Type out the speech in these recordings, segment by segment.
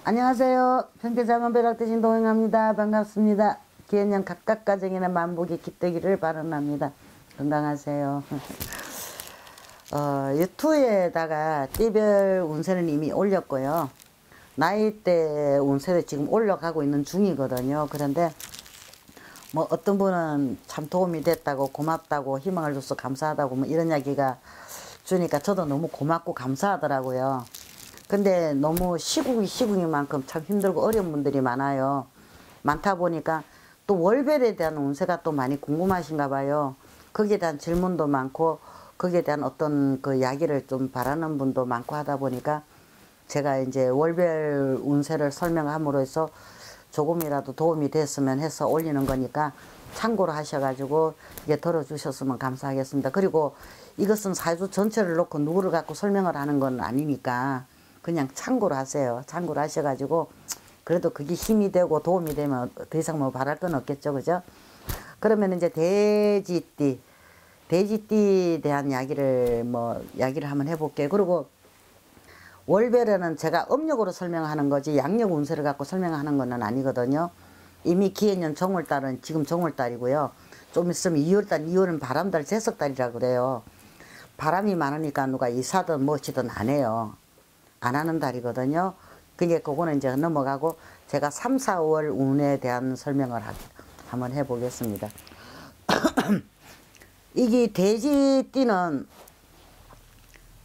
안녕하세요. 평택자만 벼락대신 동행합니다. 반갑습니다. 기해년 각각 가정에는 만복이 깃대기를 바라합니다. 건강하세요. 유튜브에다가 띠별 운세는 이미 올렸고요. 나이대 운세도 지금 올라가고 있는 중이거든요. 그런데 뭐 어떤 분은 참 도움이 됐다고 고맙다고 희망을 줘서 감사하다고 뭐 이런 이야기가 주니까 저도 너무 고맙고 감사하더라고요. 근데 너무 시국이만큼 참 힘들고 어려운 분들이 많아요. 많다 보니까 또 월별에 대한 운세가 또 많이 궁금하신가 봐요. 거기에 대한 질문도 많고 거기에 대한 어떤 그 이야기를 좀 바라는 분도 많고 하다 보니까 제가 이제 월별 운세를 설명함으로 해서 조금이라도 도움이 됐으면 해서 올리는 거니까 참고로 하셔가지고 이게 들어주셨으면 감사하겠습니다. 그리고 이것은 사주 전체를 놓고 누구를 갖고 설명을 하는 건 아니니까 그냥 참고로 하세요. 참고로 하셔가지고 그래도 그게 힘이 되고 도움이 되면 더 이상 뭐 바랄 건 없겠죠. 그죠? 그러면 이제 돼지띠에 대한 이야기를 한번 해볼게요. 그리고 월별에는 제가 음력으로 설명하는 거지 양력 운세를 갖고 설명하는 건 아니거든요. 이미 기해년 정월달은 지금 정월달이고요. 좀 있으면 2월달, 2월은 바람달 제석달이라고 그래요. 바람이 많으니까 누가 이사든 무엇이든 안 해요. 안 하는 달이거든요. 그게 그거는 이제 넘어가고 제가 3, 4월 운에 대한 설명을 한번 해보겠습니다. 이게 돼지띠는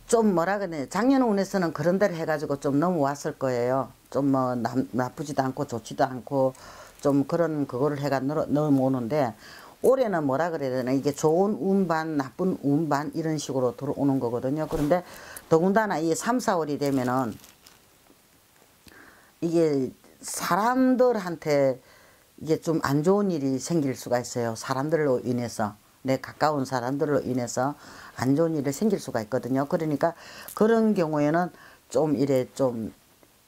좀 뭐라 그러냐, 작년 운에서는 그런 대로 해가지고 좀 넘어왔을 거예요. 좀 뭐 나쁘지도 않고 좋지도 않고 좀 그런 그거를 해가 넘어오는데 올해는 뭐라 그래야 되나, 이게 좋은 운반 나쁜 운반 이런 식으로 들어오는 거거든요. 그런데 더군다나 이 3, 4월이 되면은 이게 사람들한테 이게 좀 안 좋은 일이 생길 수가 있어요. 사람들로 인해서, 내 가까운 사람들로 인해서 안 좋은 일이 생길 수가 있거든요. 그러니까 그런 경우에는 좀 이래 좀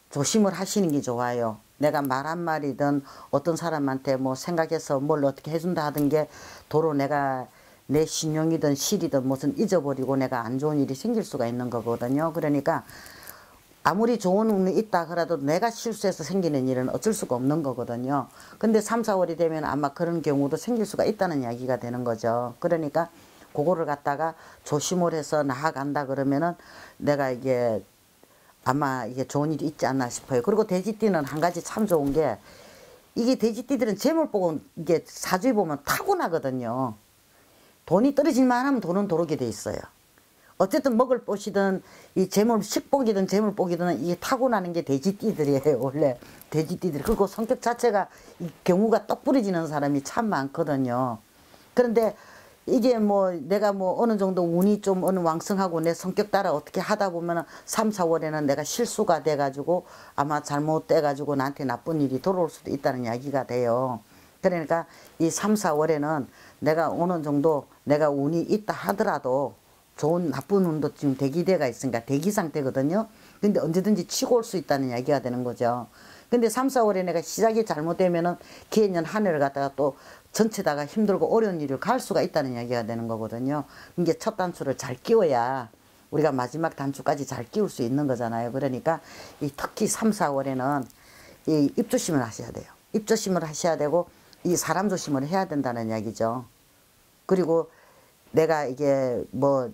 조심을 하시는 게 좋아요. 내가 말 한마디든 어떤 사람한테 뭐 생각해서 뭘 어떻게 해준다 하던 게 도로 내가 내 신용이든 실이든 무슨 잊어버리고 내가 안 좋은 일이 생길 수가 있는 거거든요. 그러니까 아무리 좋은 운이 있다 하더라도 내가 실수해서 생기는 일은 어쩔 수가 없는 거거든요. 근데 3, 4월이 되면 아마 그런 경우도 생길 수가 있다는 이야기가 되는 거죠. 그러니까 그거를 갖다가 조심을 해서 나아간다 그러면은 내가 이게 아마 이게 좋은 일이 있지 않나 싶어요. 그리고 돼지띠는 한 가지 참 좋은 게, 이게 돼지띠들은 재물 보고 이게 사주에 보면 타고나거든요. 돈이 떨어질만 하면 돈은 들어오게 돼 있어요. 어쨌든 먹을 것이든 이 재물 식복이든 재물복이든 이게 타고나는 게 돼지띠들이에요. 원래 돼지띠들. 그리고 성격 자체가 이 경우가 똑 부러지는 사람이 참 많거든요. 그런데 이게 뭐 내가 뭐 어느 정도 운이 좀 어느 왕성하고 내 성격 따라 어떻게 하다 보면은 3, 4월에는 내가 실수가 돼 가지고 아마 잘못돼 가지고 나한테 나쁜 일이 돌아올 수도 있다는 이야기가 돼요. 그러니까 이 3, 4월에는 내가 어느 정도 내가 운이 있다 하더라도 좋은 나쁜 운도 지금 대기대가 있으니까 대기 상태거든요. 근데 언제든지 치고 올 수 있다는 이야기가 되는 거죠. 근데 3, 4월에 내가 시작이 잘못되면은 기해년 한 해를 갖다가 또 전체다가 힘들고 어려운 일을 갈 수가 있다는 이야기가 되는 거거든요. 이게 첫 단추를 잘 끼워야 우리가 마지막 단추까지 잘 끼울 수 있는 거잖아요. 그러니까 이 특히 3, 4월에는 이 입조심을 하셔야 돼요. 입조심을 하셔야 되고 이 사람 조심을 해야 된다는 이야기죠. 그리고 내가 이게 뭐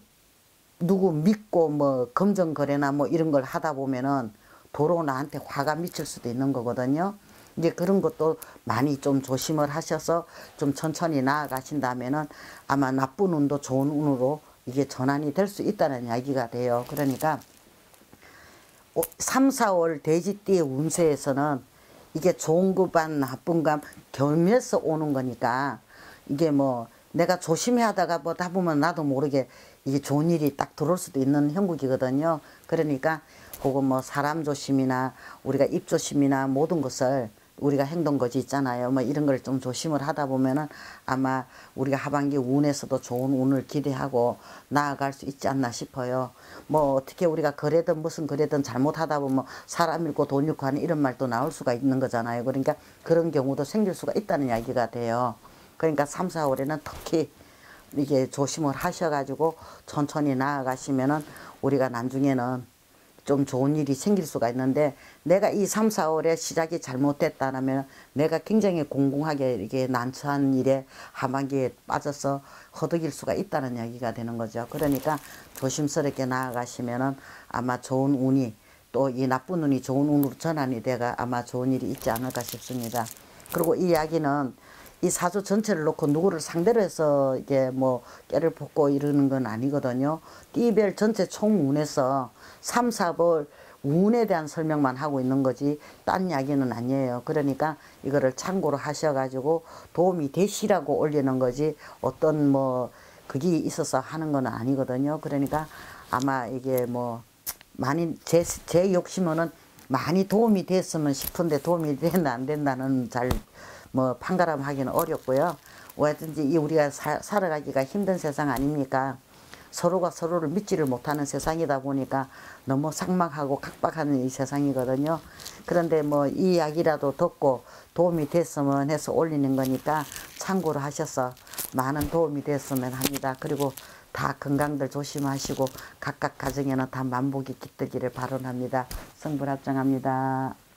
누구 믿고 뭐 검정거래나 뭐 이런 걸 하다 보면은 도로 나한테 화가 미칠 수도 있는 거거든요. 이제 그런 것도 많이 좀 조심을 하셔서 좀 천천히 나아가신다면은 아마 나쁜 운도 좋은 운으로 이게 전환이 될 수 있다는 이야기가 돼요. 그러니까 3, 4월 돼지띠의 운세에서는 이게 좋은 것반 나쁜 감 겸해서 오는 거니까 이게 뭐 내가 조심해 하다가 뭐 다 보면 나도 모르게 이게 좋은 일이 딱 들어올 수도 있는 형국이거든요. 그러니까 그거 뭐 사람 조심이나 우리가 입 조심이나 모든 것을 우리가 행동거지 있잖아요. 뭐 이런 걸 좀 조심을 하다 보면은 아마 우리가 하반기 운에서도 좋은 운을 기대하고 나아갈 수 있지 않나 싶어요. 뭐 어떻게 우리가 거래든 무슨 거래든 잘못하다 보면 사람 잃고 돈 잃고 하는 이런 말도 나올 수가 있는 거잖아요. 그러니까 그런 경우도 생길 수가 있다는 이야기가 돼요. 그러니까 3, 4월에는 특히 이게 조심을 하셔가지고 천천히 나아가시면은 우리가 나중에는 좀 좋은 일이 생길 수가 있는데 내가 이 3, 4월에 시작이 잘못됐다면 내가 굉장히 공공하게 이렇게 난처한 일에 하반기에 빠져서 허덕일 수가 있다는 이야기가 되는 거죠. 그러니까 조심스럽게 나아가시면은 아마 좋은 운이 또 이 나쁜 운이 좋은 운으로 전환이 돼가 아마 좋은 일이 있지 않을까 싶습니다. 그리고 이 이야기는 이 사주 전체를 놓고 누구를 상대로 해서 이게 뭐 깨를 뽑고 이러는 건 아니거든요. 띠별 전체 총운에서 3, 4월 운에 대한 설명만 하고 있는 거지 딴 이야기는 아니에요. 그러니까 이거를 참고로 하셔가지고 도움이 되시라고 올리는 거지 어떤 뭐 그게 있어서 하는 건 아니거든요. 그러니까 아마 이게 뭐 많이 제 욕심은 많이 도움이 됐으면 싶은데 도움이 된다 안 된다는 잘 뭐 판가름하기는 어렵고요. 왜든지 이 우리가 살아가기가 힘든 세상 아닙니까? 서로가 서로를 믿지를 못하는 세상이다 보니까 너무 삭막하고 각박한 이 세상이거든요. 그런데 뭐 이 이야기라도 듣고 도움이 됐으면 해서 올리는 거니까 참고로 하셔서 많은 도움이 됐으면 합니다. 그리고 다 건강들 조심하시고 각각 가정에는 다 만복이 깃들기를 바라합니다. 성불합정합니다.